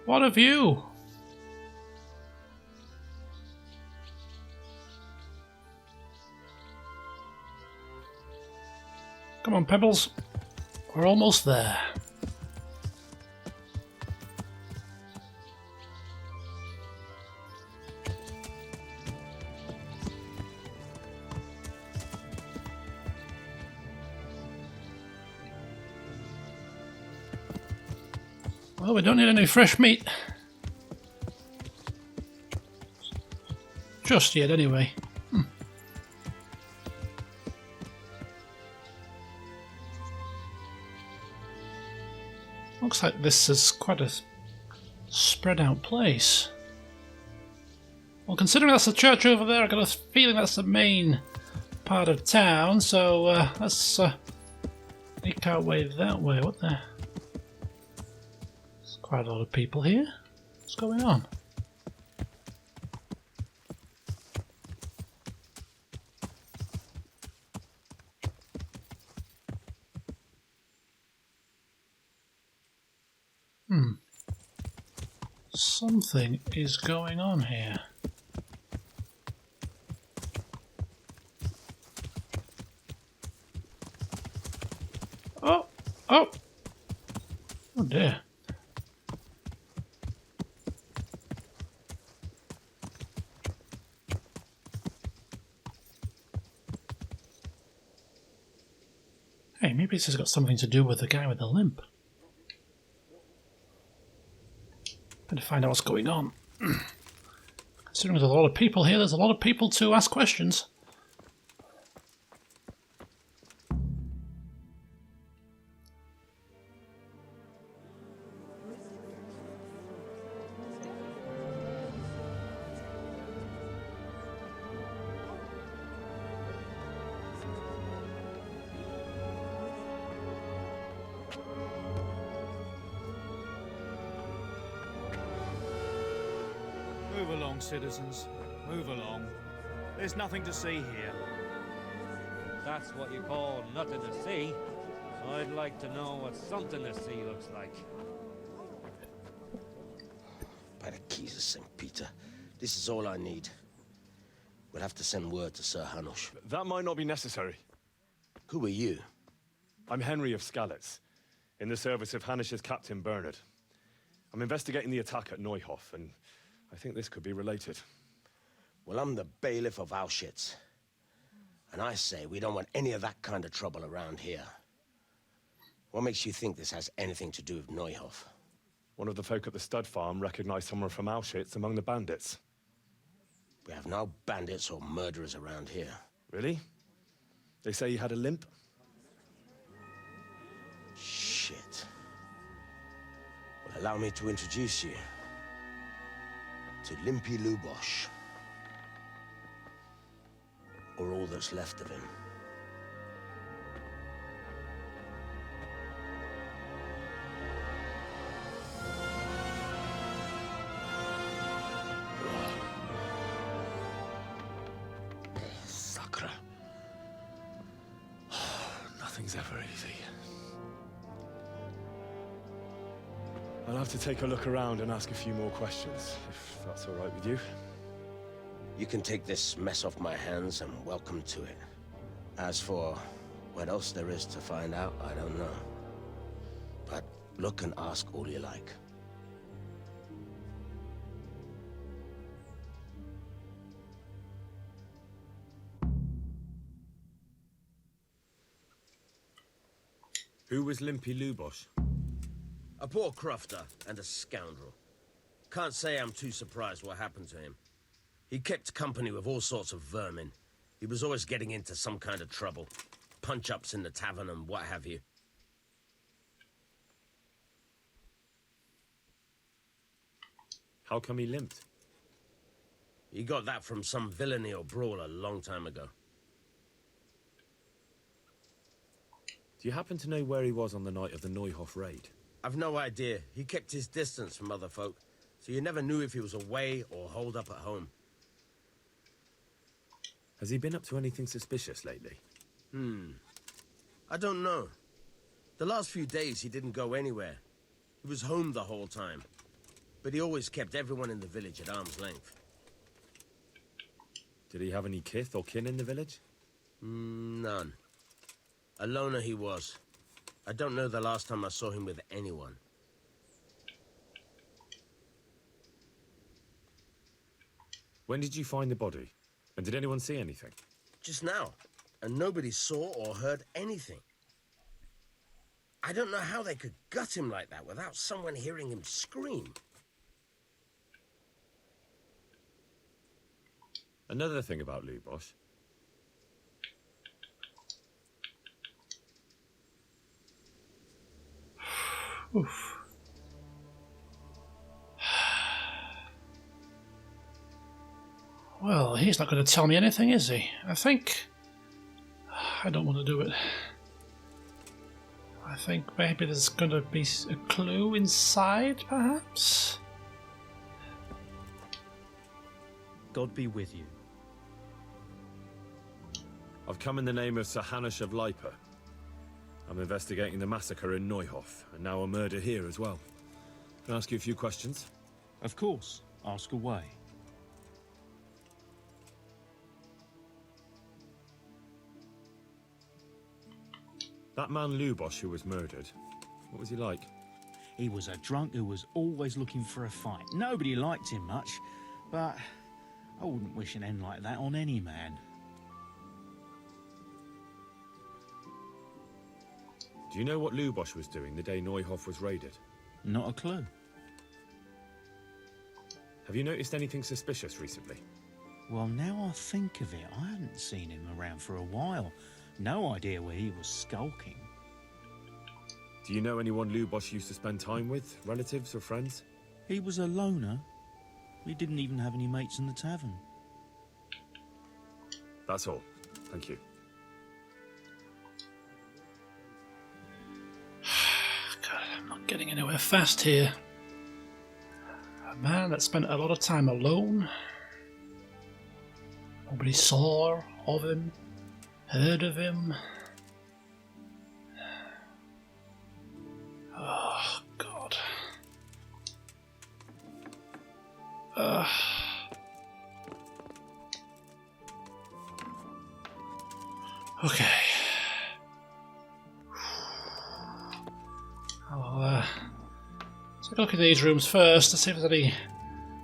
What of you? Come on, Pebbles. We're almost there. Well, we don't need any fresh meat. Just yet, anyway. Looks like this is quite a spread out place. Well, considering that's the church over there, I've got a feeling that's the main part of town, so let's make our way that way. What the... There's quite a lot of people here. What's going on? Something is going on here. Oh! Oh! Oh dear. Hey, maybe this has got something to do with the guy with the limp. To find out what's going on. Considering there's a lot of people here, there's a lot of people to ask questions. Move along, citizens. Move along. There's nothing to see here. That's what you call nothing to see. I'd like to know what something to see looks like. By the keys of St. Peter, this is all I need. We'll have to send word to Sir Hanush. That might not be necessary. Who are you? I'm Henry of Skalitz, in the service of Hanush's Captain Bernard. I'm investigating the attack at Neuhof, and I think this could be related. Well, I'm the bailiff of Auschwitz. And I say we don't want any of that kind of trouble around here. What makes you think this has anything to do with Neuhof? One of the folk at the stud farm recognized someone from Auschwitz among the bandits. We have no bandits or murderers around here. Really? They say he had a limp? Shit. Well, allow me to introduce you to Limpy Lubosh. Or all that's left of him. Sakra. Nothing's ever easy. I'll have to take a look around and ask a few more questions, if that's all right with you. You can take this mess off my hands and welcome to it. As for what else there is to find out, I don't know. But look and ask all you like. Who was Limpy Lubosh? A poor crofter and a scoundrel. Can't say I'm too surprised what happened to him. He kept company with all sorts of vermin. He was always getting into some kind of trouble. Punch-ups in the tavern and what have you. How come he limped? He got that from some villainy or brawl a long time ago. Do you happen to know where he was on the night of the Neuhof raid? I've no idea. He kept his distance from other folk, so you never knew if he was away or holed up at home. Has he been up to anything suspicious lately? I don't know. The last few days he didn't go anywhere. He was home the whole time. but he always kept everyone in the village at arm's length. Did he have any kith or kin in the village? None. A loner he was. I don't know the last time I saw him with anyone. When did you find the body? And did anyone see anything? Just now. And nobody saw or heard anything. I don't know how they could gut him like that without someone hearing him scream. Another thing about Lubosh. Oof. Well, he's not going to tell me anything, is he? I think... I don't want to do it. I think maybe there's going to be a clue inside, perhaps? God be with you. I've come in the name of Sir Hanush of Leipa. I'm investigating the massacre in Neuhof, and now a murder here as well. Can I ask you a few questions? Of course. Ask away. That man Lubosh who was murdered, what was he like? He was a drunk who was always looking for a fight. Nobody liked him much, but I wouldn't wish an end like that on any man. Do you know what Lubosh was doing the day Neuhof was raided? Not a clue. Have you noticed anything suspicious recently? Well, now I think of it, I hadn't seen him around for a while. No idea where he was skulking. Do you know anyone Lubosh used to spend time with? Relatives or friends? He was a loner. He didn't even have any mates in the tavern. That's all. Thank you. God, I'm not getting anywhere fast here. A man that spent a lot of time alone. Nobody saw of him, heard of him. Oh, God. Okay. I'll take a look at these rooms first to see if there's any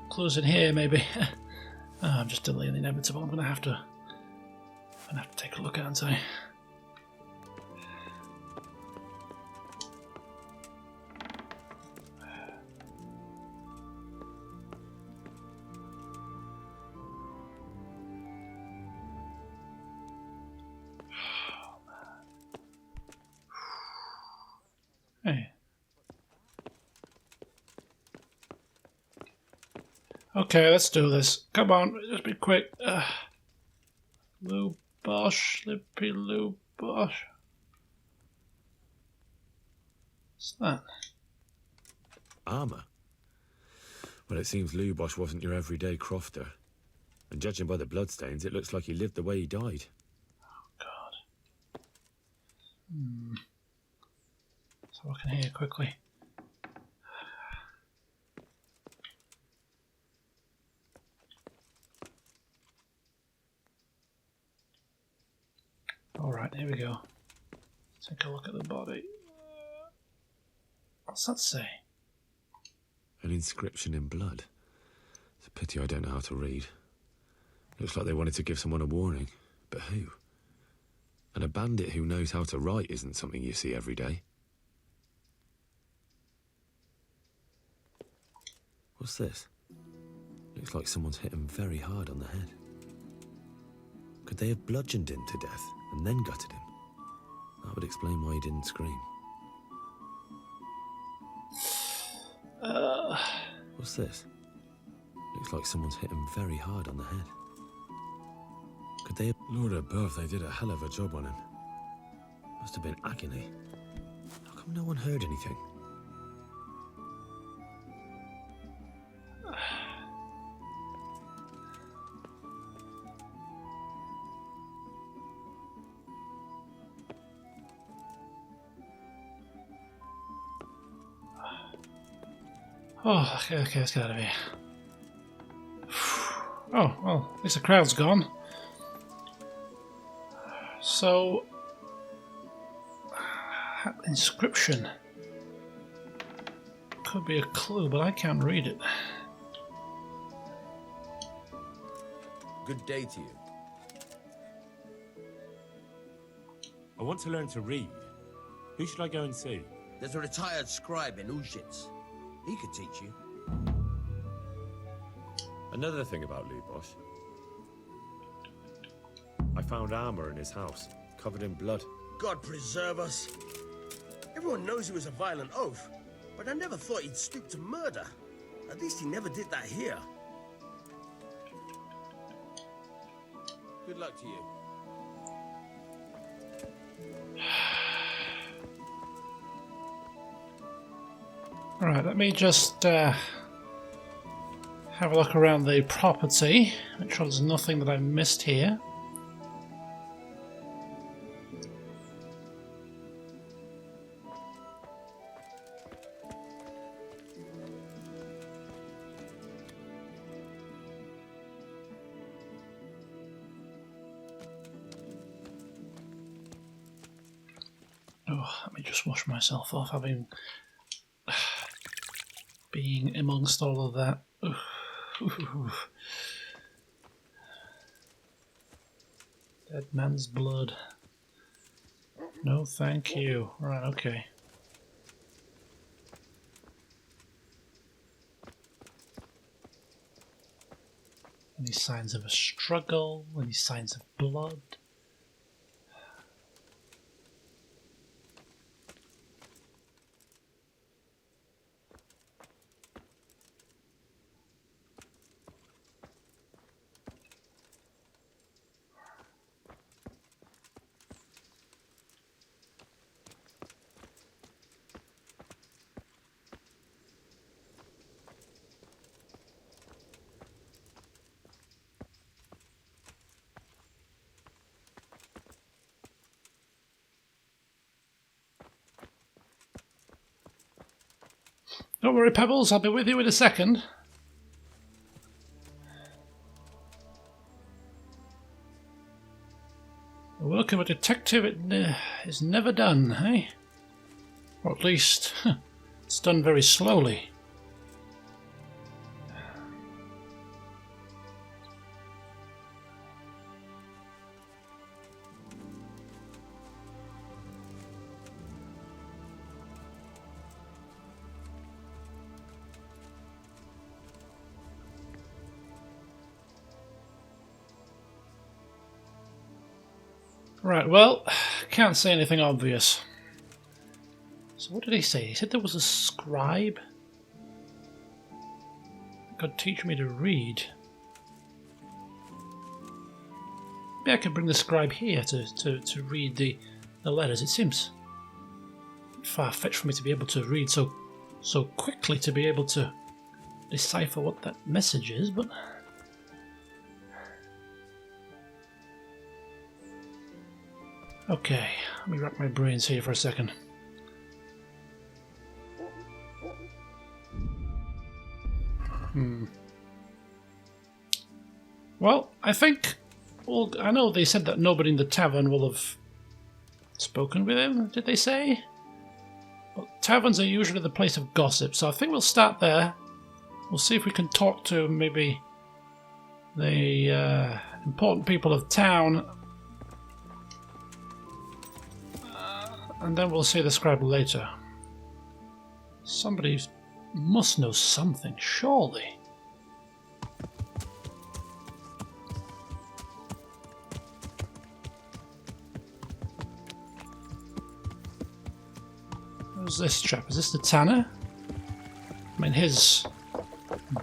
clues in here, maybe. I'm just delaying the inevitable. I'm gonna have to take a look, aren't I? Hey. Okay, let's do this. Come on, just be quick. Lubosh, Lippy Lubosh. What's that? Armour? Well, it seems Lubosh wasn't your everyday crofter. And judging by the bloodstains, it looks like he lived the way he died. Oh, God. Let's look in here quickly. Alright, here we go. Take a look at the body. What's that say? An inscription in blood. It's a pity I don't know how to read. Looks like they wanted to give someone a warning. But who? And a bandit who knows how to write isn't something you see every day. What's this? Looks like someone's hit him very hard on the head. Could they have bludgeoned him to death and then gutted him? That would explain why he didn't scream. What's this? Looks like someone's hit him very hard on the head. Could they have... Lord above, they did a hell of a job on him. Must have been agony. How come no one heard anything? Oh, okay, let's get out of here. Oh, well, at least the crowd's gone. So, inscription. Could be a clue, but I can't read it. Good day to you. I want to learn to read. Who should I go and see? There's a retired scribe in Uzhitz. He could teach you. Another thing about Lubos. I found armor in his house, covered in blood. God preserve us. Everyone knows he was a violent oaf, but I never thought he'd stoop to murder. At least he never did that here. Good luck to you. Alright, let me just have a look around the property. Make sure there's nothing that I missed here. Oh, let me just wash myself off, having being amongst all of that. Dead man's blood. No, thank you. Right, okay. Any signs of a struggle? Any signs of blood? Don't worry, Pebbles, I'll be with you in a second. The work of a detective is never done, eh? Or at least, it's done very slowly. Right, well, can't say anything obvious. So what did he say? He said there was a scribe that could teach me to read. Maybe I could bring the scribe here to read the letters. It seems far-fetched for me to be able to read so quickly, to be able to decipher what that message is, but... Okay, let me rack my brains here for a second. Well, I think... Well, I know they said that nobody in the tavern will have spoken with him, did they say? But taverns are usually the place of gossip, so I think we'll start there. We'll see if we can talk to maybe the important people of town. And then we'll see the scribe later. Somebody must know something, surely. Who's this chap? Is this the tanner? I mean, his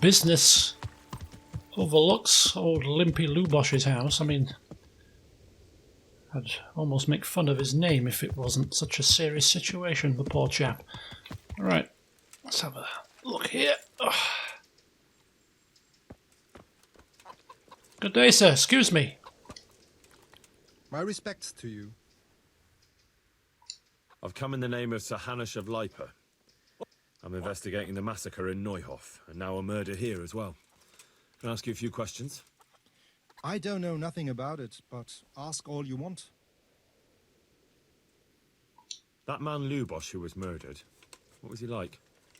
business overlooks old Limpy Lubosh's house. I mean... I'd almost make fun of his name if it wasn't such a serious situation, the poor chap. Alright, let's have a look here. Ugh. Good day, sir. Excuse me. My respects to you. I've come in the name of Sir Hanush of Lipa. I'm investigating the massacre in Neuhof, and now a murder here as well. Can I ask you a few questions? I don't know nothing about it, but ask all you want. That man Lubosh who was murdered, what was he like?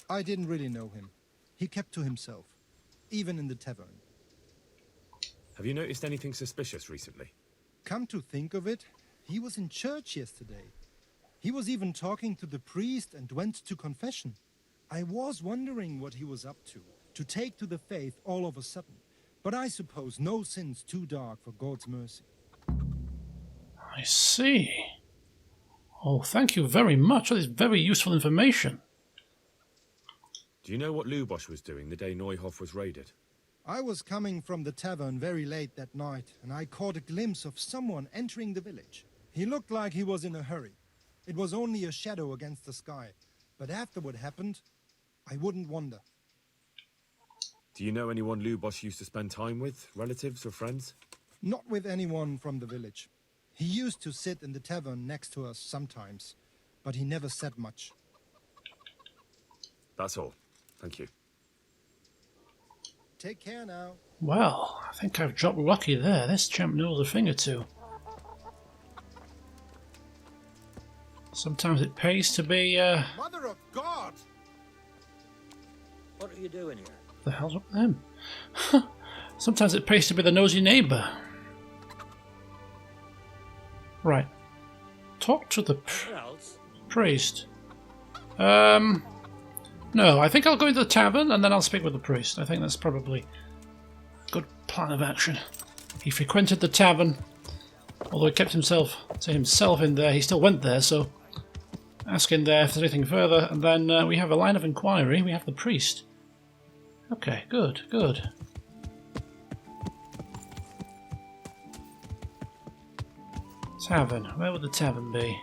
I didn't really know him. He kept to himself, even in the tavern. Have you noticed anything suspicious recently? Come to think of it, he was in church yesterday. He was even talking to the priest and went to confession. I was wondering what he was up to take to the faith all of a sudden. But I suppose no sin's too dark for God's mercy. I see. Oh, thank you very much. That is very useful information. Do you know what Lubosh was doing the day Neuhof was raided? I was coming from the tavern very late that night, and I caught a glimpse of someone entering the village. He looked like he was in a hurry. It was only a shadow against the sky. But after what happened, I wouldn't wonder. Do you know anyone Lubosh used to spend time with? Relatives or friends? Not with anyone from the village. He used to sit in the tavern next to us sometimes, but he never said much. That's all. Thank you. Take care now. Well, I think I've dropped lucky there. This champ knows a thing or two. Sometimes it pays to be, Mother of God! What are you doing here? the hell's up with him? Sometimes it pays to be the nosy neighbour. Right. Talk to the Where else? priest. No, I think I'll go into the tavern and then I'll speak with the priest. I think that's probably a good plan of action. He frequented the tavern, although he kept himself to himself in there. He still went there, so ask in there if there's anything further. And then we have a line of inquiry. We have the priest. Okay, good, good. Tavern. Where would the tavern be?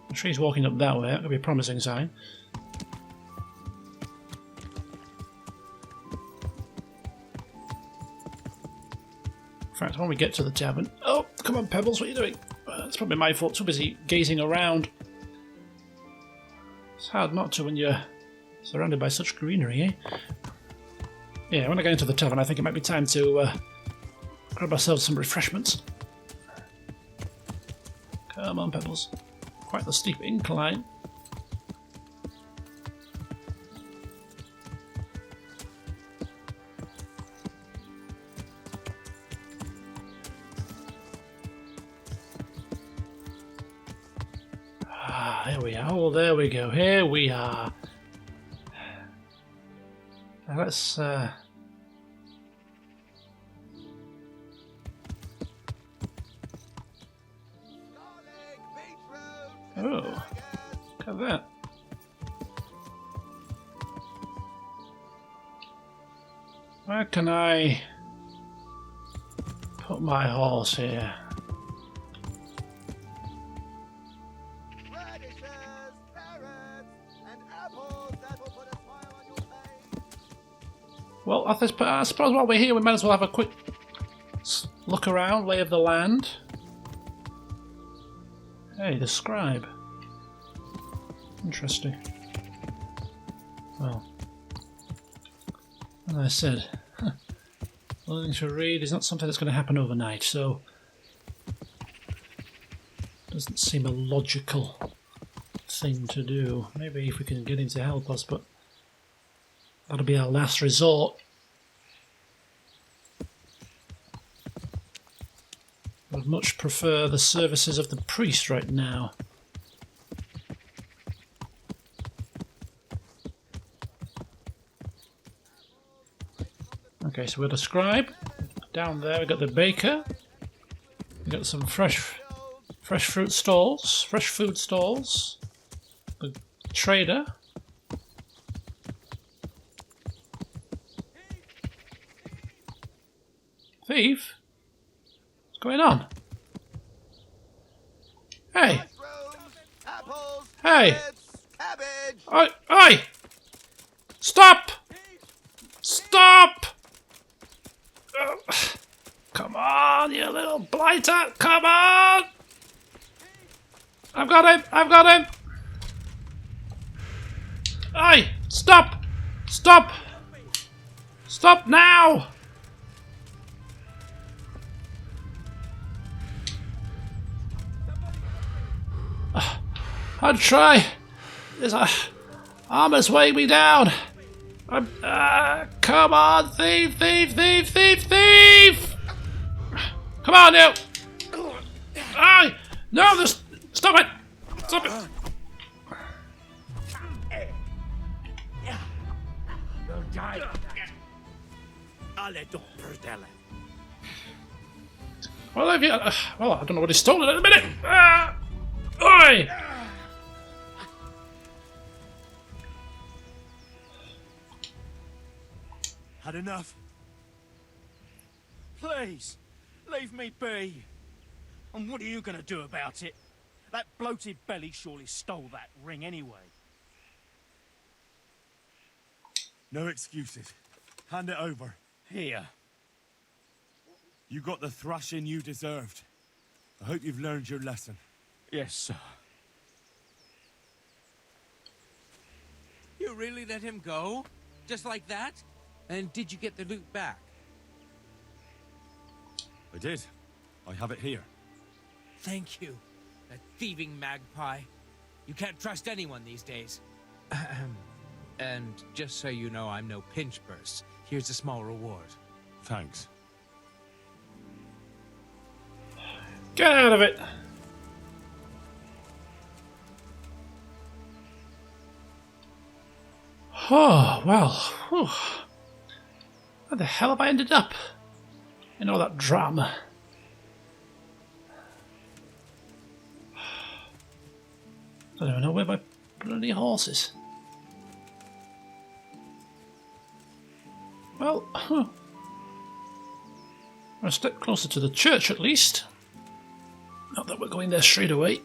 I'm sure he's walking up that way. That could be a promising sign. In fact, when we get to the tavern... Oh, come on, Pebbles, what are you doing? It's probably my fault. Too busy gazing around. It's hard not to when you're surrounded by such greenery, eh? Yeah, when I get into the tavern, I think it might be time to grab ourselves some refreshments. Come on, Pebbles. Quite the steep incline. Ah, there we are. Oh, there we go. Here we are. Now let's oh, look at that. Where can I put my horse here? Well, I suppose while we're here we might as well have a quick look around, lay of the land. Hey, the scribe. Interesting. Well, as I said, learning to read is not something that's going to happen overnight, so doesn't seem a logical thing to do. Maybe if we can get him to help us, but that'll be our last resort. I would much prefer the services of the priest right now. Okay, so we've got a scribe. Down there we've got the baker. We've got some fresh fruit stalls, fresh food stalls. The trader. Thief? What's going on? Hey! Hey! Oi! Oi! Stop! Stop! Come on, you little blighter! Come on! I've got him! I've got him! Oi! Stop! Stop! Stop now! I'd try. There's a armor's weighing me down. Come on, thief, thief, thief, thief, thief! Come on now! No, this, stop it! Stop it! Well, if you, well, I don't know what he stole in a minute. Oi! Had enough? Please, leave me be. And what are you gonna do about it? That bloated belly surely stole that ring anyway. No excuses. Hand it over. Here. You got the thrashing you deserved. I hope you've learned your lesson. Yes, sir. You really let him go? Just like that? And did you get the loot back? I did. I have it here. Thank you. That thieving magpie. You can't trust anyone these days. And just so you know, I'm no pinch purse. Here's a small reward. Thanks. Get out of it! Oh, well. Whew. Where the hell have I ended up? In all that drama. I don't even know where my bloody horse is. Well, a step closer to the church at least. Not that we're going there straight away.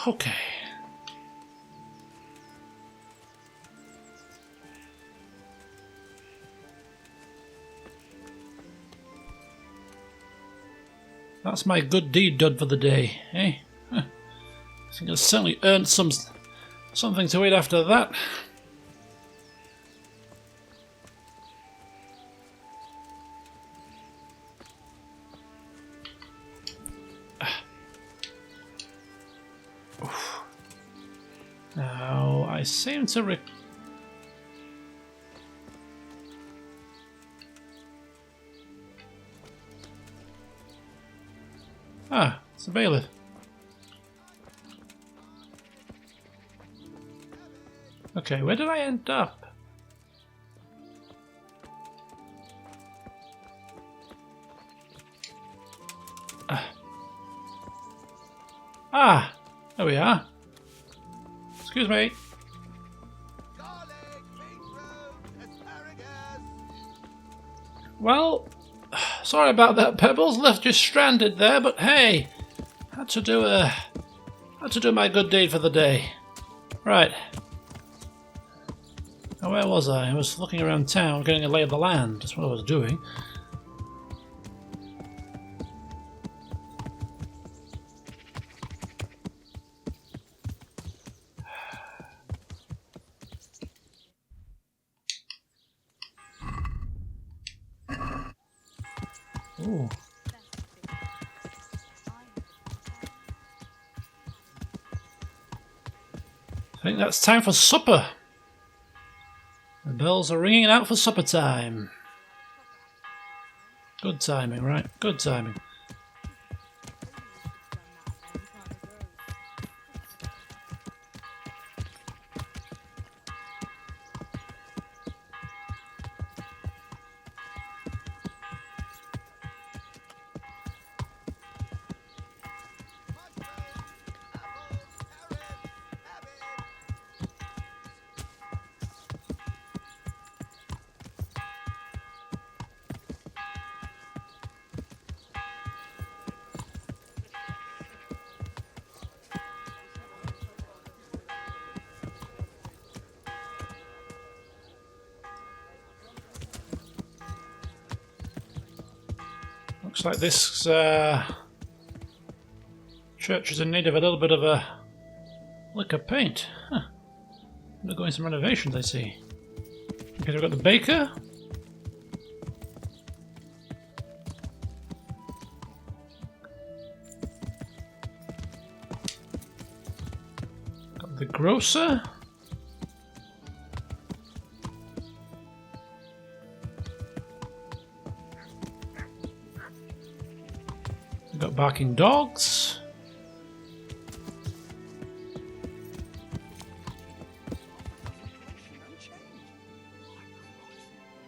Okay. That's my good deed done for the day, eh? I think I certainly earned something to eat after that. Now, I seem to it's a bailiff. Okay, where did I end up? There we are. Excuse me. Well, sorry about that, Pebbles. Left you stranded there, but hey, had to do my good deed for the day. Right. Now, where was I? I was looking around town, getting a lay of the land. That's what I was doing. Ooh. I think that's time for supper. The bells are ringing out for supper time. Good timing, right? Good timing. Looks like this church is in need of a little bit of a lick of paint. Huh. undergoing some renovations, I see. Okay, we've got the baker. Got the grocer. We've got barking dogs.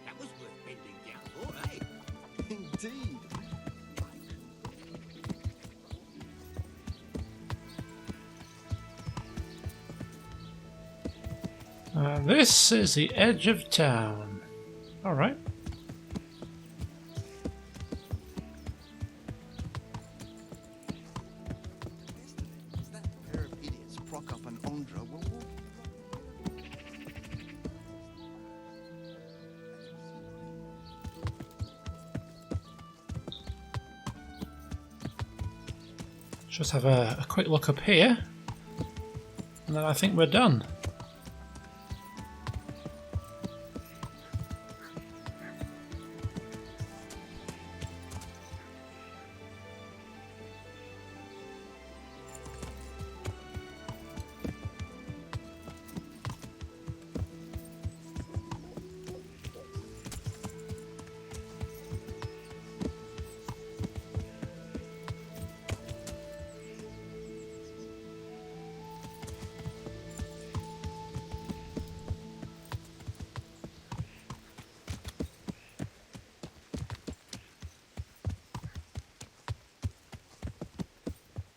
That was worth bending down for, eh? Indeed. This is the edge of town. Alright. That pair of idiots, Prokop and Ondra, were walking. Just have a quick look up here. And then I think we're done.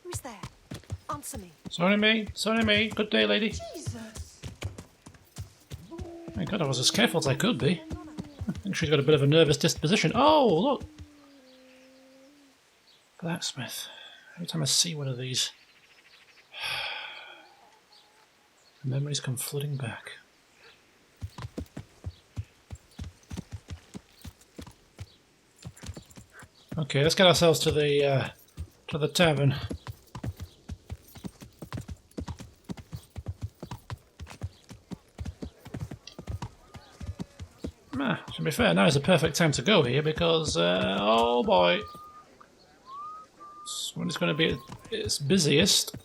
Who's there? Answer me. Sorry me, sorry me. Good day, lady. Jesus! Thank God I was as careful as I could be. I think she's got a bit of a nervous disposition. Oh, look! Blacksmith. Every time I see one of these, the memories come flooding back. Okay, let's get ourselves to the tavern. To be fair, now is the perfect time to go here because, oh boy, it's when it's going to be at its busiest.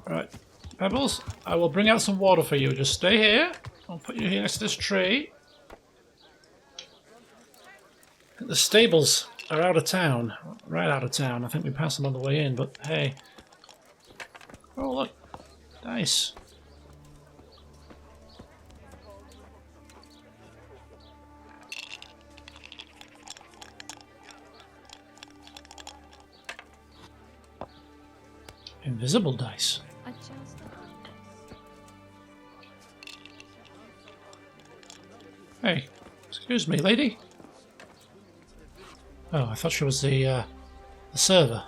Right, Pebbles, I will bring out some water for you. Just stay here. I'll put you here next to this tree. I think the stables are out of town, right out of town. I think we passed them on the way in, but hey. Oh look, dice. Invisible dice. Hey, excuse me, lady. Oh, I thought she was the server.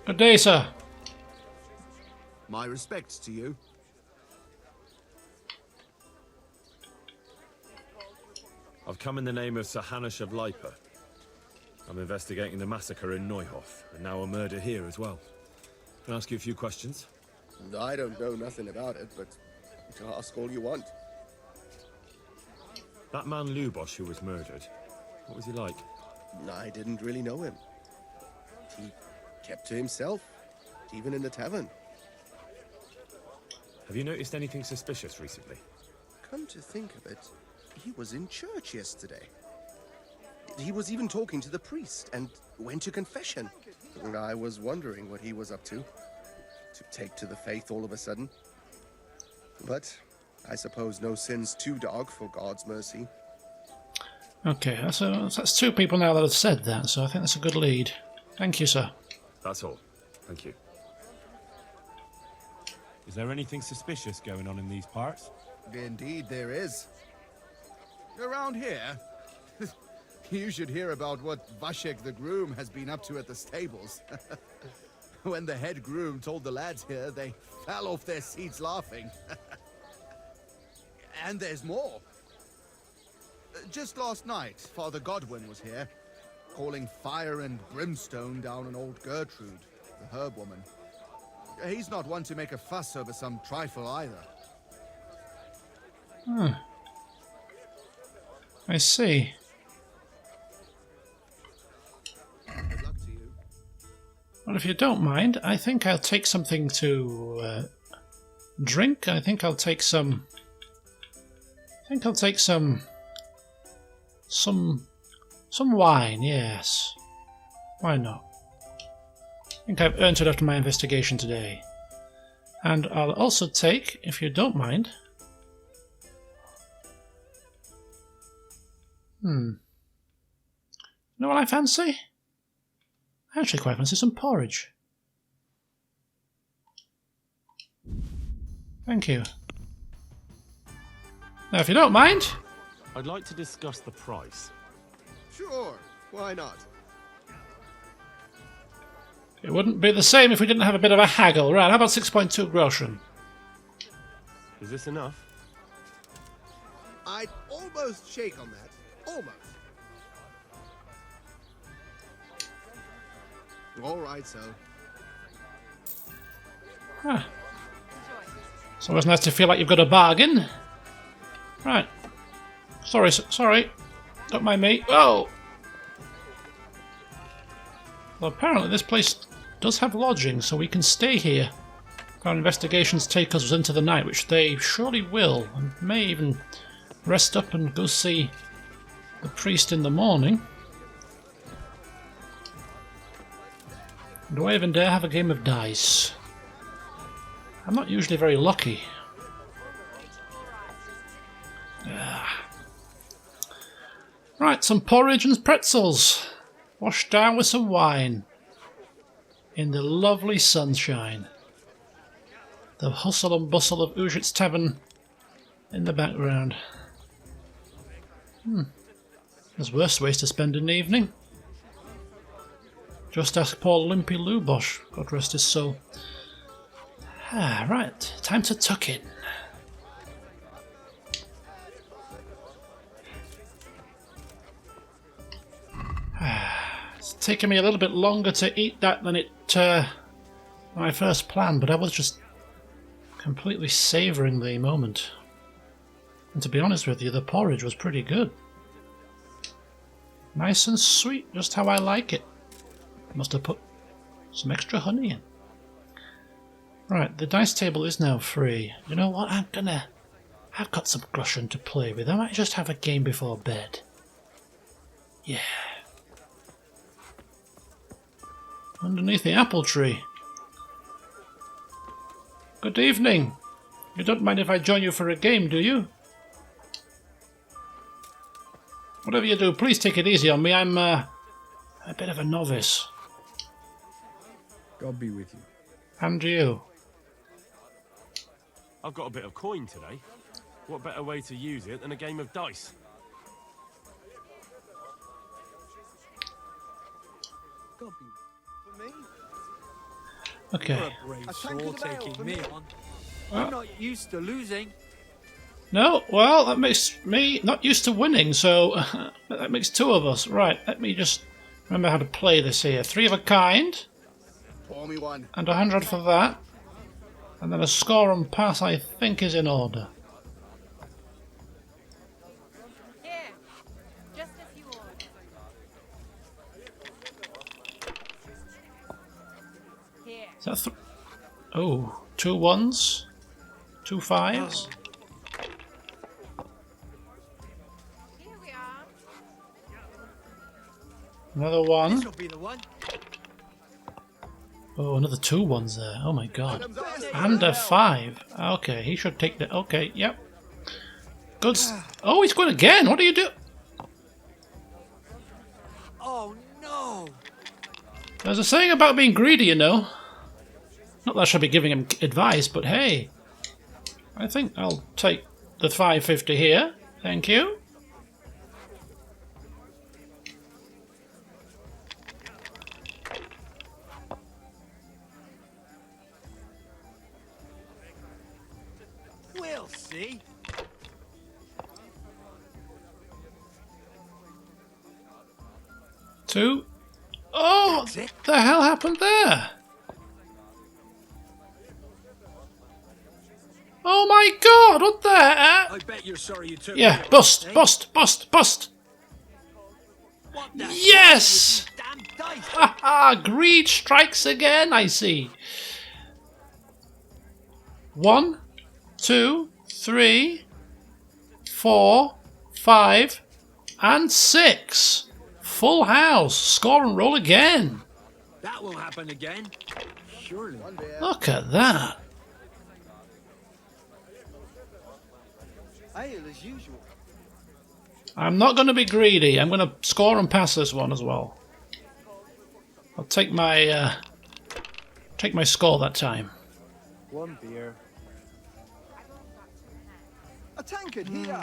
Good day, sir. My respects to you. I've come in the name of Sir Hanush of Lipa. I'm investigating the massacre in Neuhof, and now a murder here as well. Can I ask you a few questions? I don't know nothing about it, but ask all you want. That man Lubosh who was murdered, what was he like? I didn't really know him. He kept to himself, even in the tavern. Have you noticed anything suspicious recently? Come to think of it, he was in church yesterday. He was even talking to the priest and went to confession. I was wondering what he was up to take to the faith all of a sudden. But I suppose no sin's too dark for God's mercy. Okay, that's two people now that have said that, so I think that's a good lead. Thank you, sir. That's all. Thank you. Is there anything suspicious going on in these parts? Indeed there is. Around here, you should hear about what Vashek the groom has been up to at the stables. When the head groom told the lads here, they fell off their seats laughing. And there's more. Just last night, Father Godwin was here, calling fire and brimstone down on old Gertrude, the herb woman. He's not one to make a fuss over some trifle either. Hmm. I see. Good luck to you. Well, if you don't mind, I think I'll take something to drink. I think I'll take some. Some wine. Yes. Why not? I think I've earned it after my investigation today. And I'll also take, if you don't mind. You know what I fancy? I actually quite fancy some porridge. Thank you. Now, if you don't mind... I'd like to discuss the price. Sure, why not? It wouldn't be the same if we didn't have a bit of a haggle. Right, how about 6.2 groschen? Is this enough? I'd almost shake on that. Almost. All right, so. Huh. It's always nice to feel like you've got a bargain. Right. Sorry. Don't mind me. Oh! Well, apparently this place does have lodging, so we can stay here. If our investigations take us into the night, which they surely will, and may even rest up and go see the priest in the morning. Do I even dare have a game of dice? I'm not usually very lucky. Right, some porridge and pretzels. Washed down with some wine. In the lovely sunshine. The hustle and bustle of Uzhitz Tavern in the background. There's worse ways to spend an evening. Just ask poor Limpy Lubosh, God rest his soul. Right, time to tuck in. It's taken me a little bit longer to eat that than my first plan, but I was just completely savouring the moment. And to be honest with you, the porridge was pretty good. Nice and sweet, just how I like it. Must have put some extra honey in. Right, the dice table is now free. You know what, I've got some groschen to play with. I might just have a game before bed. Yeah. Underneath the apple tree. Good evening. You don't mind if I join you for a game, do you? Whatever you do, please take it easy on me. I'm a bit of a novice. God be with you. And you. I've got a bit of coin today. What better way to use it than a game of dice? God be for me. Okay. You're a brave sword taking me on. I'm not used to losing. No, well, that makes me not used to winning, so that makes two of us. Right, let me just remember how to play this here. 3 of a kind. Pour me one. And 100 for that. And then a score and pass, I think, is in order. Here, just as you ordered. Here. Is that oh, 2 1s, 2 5s. Here we are. Another 1. This'll be the one. Oh, another 2 1s there. Oh my god. And a 5. Okay, he should take the... Okay, yep. Good. Oh, he's going again. What do you do? Oh no! There's a saying about being greedy, you know. Not that I should be giving him advice, but hey. I think I'll take the 550 here. Thank you. We'll see. Two. Oh, what the hell happened there? Oh my god, what the heck? I bet you're sorry you took Yeah, me, bust, eh? bust, bust, bust. What the Yes! damn dice? Haha, greed strikes again, I see. 1, 2, 3, 4, 5, and 6. Full house. Score and roll again. That won't happen again. Surely. Look at that. Ale as usual. I'm not going to be greedy. I'm going to score and pass this one as well. I'll take my score that time. One beer. A tankard here. Here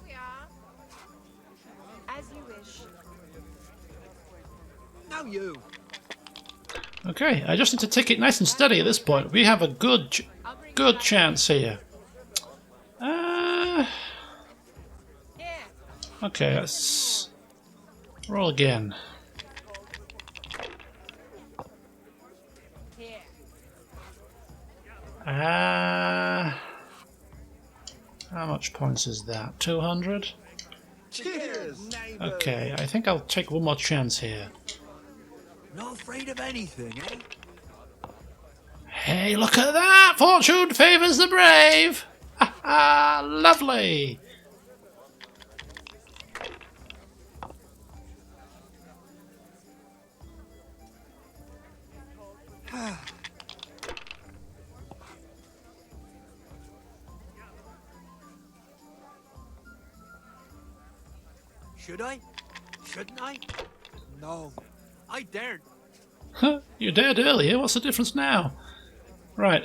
we are. As you wish. Now you. Okay, I just need to take it nice and steady at this point. We have a good chance here. Okay, let's roll again. How much points is that? 200? Cheers, neighbours. Okay, I think I'll take one more chance here. Not afraid of anything, eh? Hey, look at that! Fortune favours the brave! Ha ha! Lovely! Should I? Shouldn't I? No, I daren't. You dared earlier, what's the difference now? Right,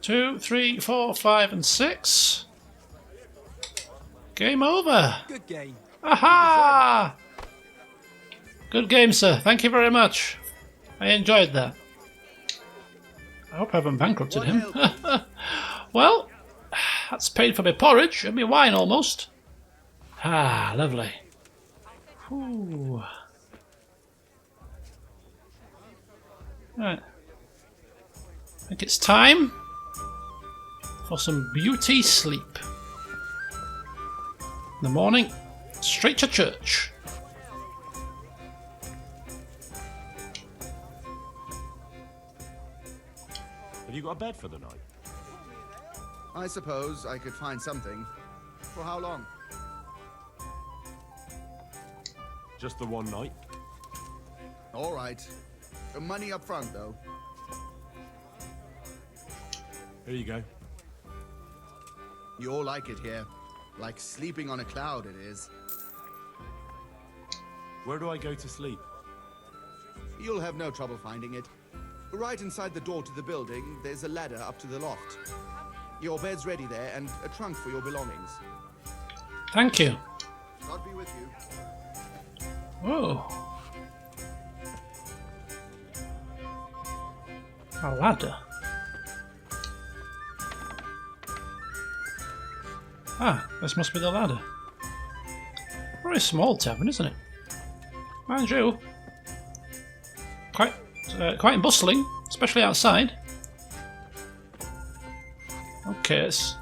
2, 3, 4, 5, and 6. Game over! Good game. Aha! Good game, sir. Thank you very much. I enjoyed that. I hope I haven't bankrupted him. Well, that's paid for my porridge and my wine almost. Ah, lovely. Whew. Right. I think it's time for some beauty sleep. In the morning, straight to church. Have you got a bed for the night? I suppose I could find something. For how long? Just the one night? All right. Money up front, though. Here you go. You all like it here. Like sleeping on a cloud, it is. Where do I go to sleep? You'll have no trouble finding it. Right inside the door to the building, there's a ladder up to the loft. Your bed's ready there, and a trunk for your belongings. Thank you. God be with you. Whoa. A ladder. Ah, this must be the ladder. Very small tavern, isn't it? Mind you, quite bustling, especially outside. Okay, let's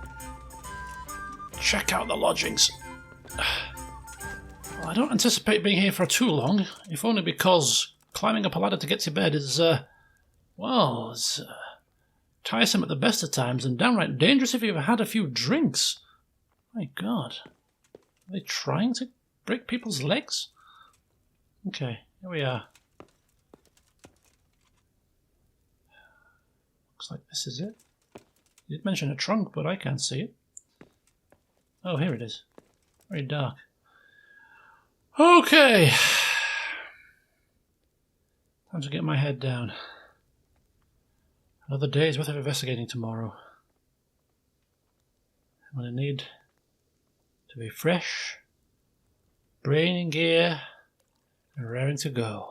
check out the lodgings. Well, I don't anticipate being here for too long, if only because climbing up a ladder to get to bed is, well, it's tiresome at the best of times and downright dangerous if you've had a few drinks. My God. Are they trying to break people's legs? Okay, here we are. Looks like this is it. You did mention a trunk, but I can't see it. Oh, here it is. Very dark. Okay. Time to get my head down. Another day's worth of investigating tomorrow. I'm going to need to be fresh, brain in gear, and raring to go.